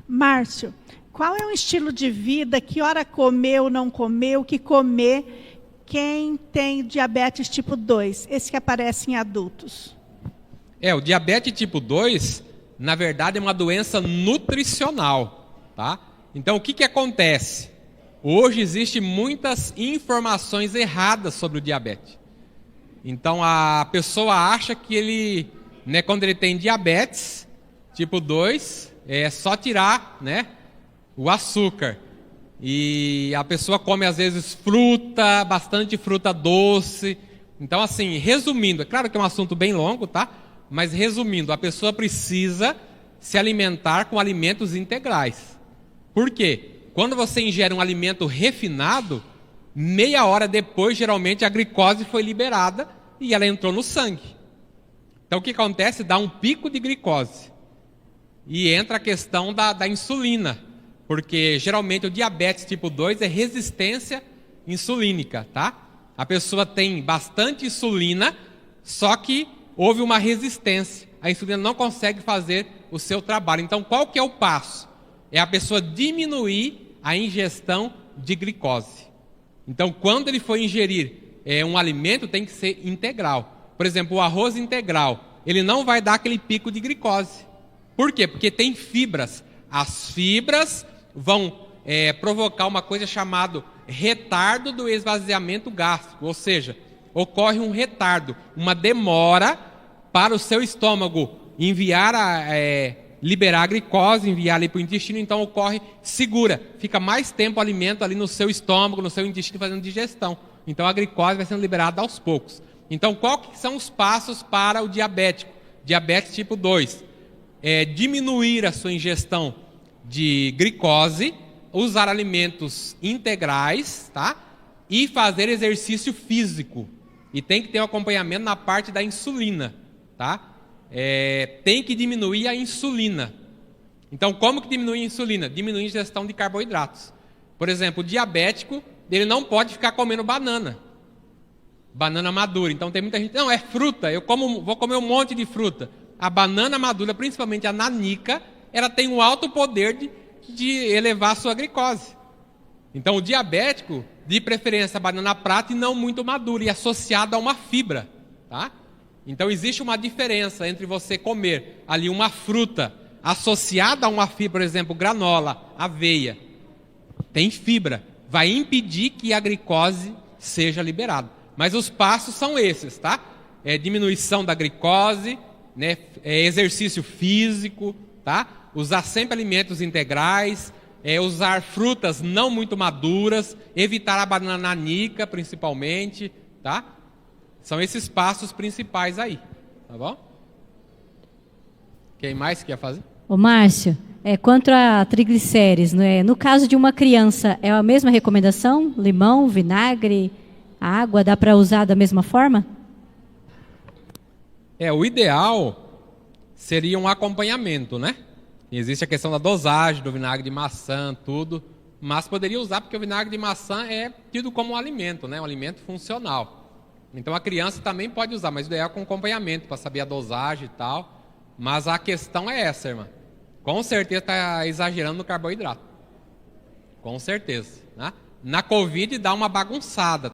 Márcio, qual é o estilo de vida, que hora comer ou não comer, o que comer, quem tem diabetes tipo 2, esse que aparece em adultos? O diabetes tipo 2, na verdade, é uma doença nutricional, tá? Então, o que acontece? Hoje existem muitas informações erradas sobre o diabetes. Então, a pessoa acha que ele, quando ele tem diabetes tipo 2, é só tirar, o açúcar. E a pessoa come, às vezes, fruta, bastante fruta doce. Então, assim, resumindo, é claro que é um assunto bem longo, tá? Mas resumindo, a pessoa precisa se alimentar com alimentos integrais. Por quê? Quando você ingere um alimento refinado, meia hora depois, geralmente, a glicose foi liberada e ela entrou no sangue. Então, o que acontece? Dá um pico de glicose. E entra a questão da insulina. Porque, geralmente, o diabetes tipo 2 é resistência insulínica, tá? A pessoa tem bastante insulina, só que houve uma resistência. A insulina não consegue fazer o seu trabalho. Então, qual que é o passo? É a pessoa diminuir a ingestão de glicose. Então, quando ele for ingerir um alimento, tem que ser integral. Por exemplo, o arroz integral, ele não vai dar aquele pico de glicose. Por quê? Porque tem fibras. As fibras vão provocar uma coisa chamada retardo do esvaziamento gástrico, ou seja, ocorre um retardo, uma demora para o seu estômago enviar liberar a glicose, enviar ali para o intestino, então ocorre, fica mais tempo o alimento ali no seu estômago, no seu intestino fazendo digestão. Então a glicose vai sendo liberada aos poucos. Então qual que são os passos para o diabético? Diabetes tipo 2. Diminuir a sua ingestão de glicose, usar alimentos integrais, tá? E fazer exercício físico. E tem que ter um acompanhamento na parte da insulina, tá? Tem que diminuir a insulina. Então, como que diminui a insulina? Diminui a ingestão de carboidratos. Por exemplo, o diabético, ele não pode ficar comendo banana madura. Então, tem muita gente, não, é fruta, vou comer um monte de fruta. A banana madura, principalmente a nanica, ela tem um alto poder de elevar a sua glicose. Então, o diabético, de preferência, a banana prata e não muito madura, e associada a uma fibra, tá? Então, existe uma diferença entre você comer ali uma fruta associada a uma fibra, por exemplo, granola, aveia, tem fibra, vai impedir que a glicose seja liberada. Mas os passos são esses, tá? Diminuição da glicose, exercício físico, tá? Usar sempre alimentos integrais, usar frutas não muito maduras, evitar a banana nanica, principalmente, tá? São esses passos principais aí, tá bom? Quem mais quer fazer? Ô Márcio, quanto a triglicérides, no caso de uma criança, é a mesma recomendação? Limão, vinagre, água, dá para usar da mesma forma? O ideal seria um acompanhamento, né? Existe a questão da dosagem do vinagre de maçã, tudo, mas poderia usar porque o vinagre de maçã é tido como um alimento, né? Um alimento funcional. Então a criança também pode usar, mas o ideal é com acompanhamento, para saber a dosagem e tal. Mas a questão é essa, irmã. Com certeza está exagerando no carboidrato. Com certeza, né? Na Covid dá uma bagunçada,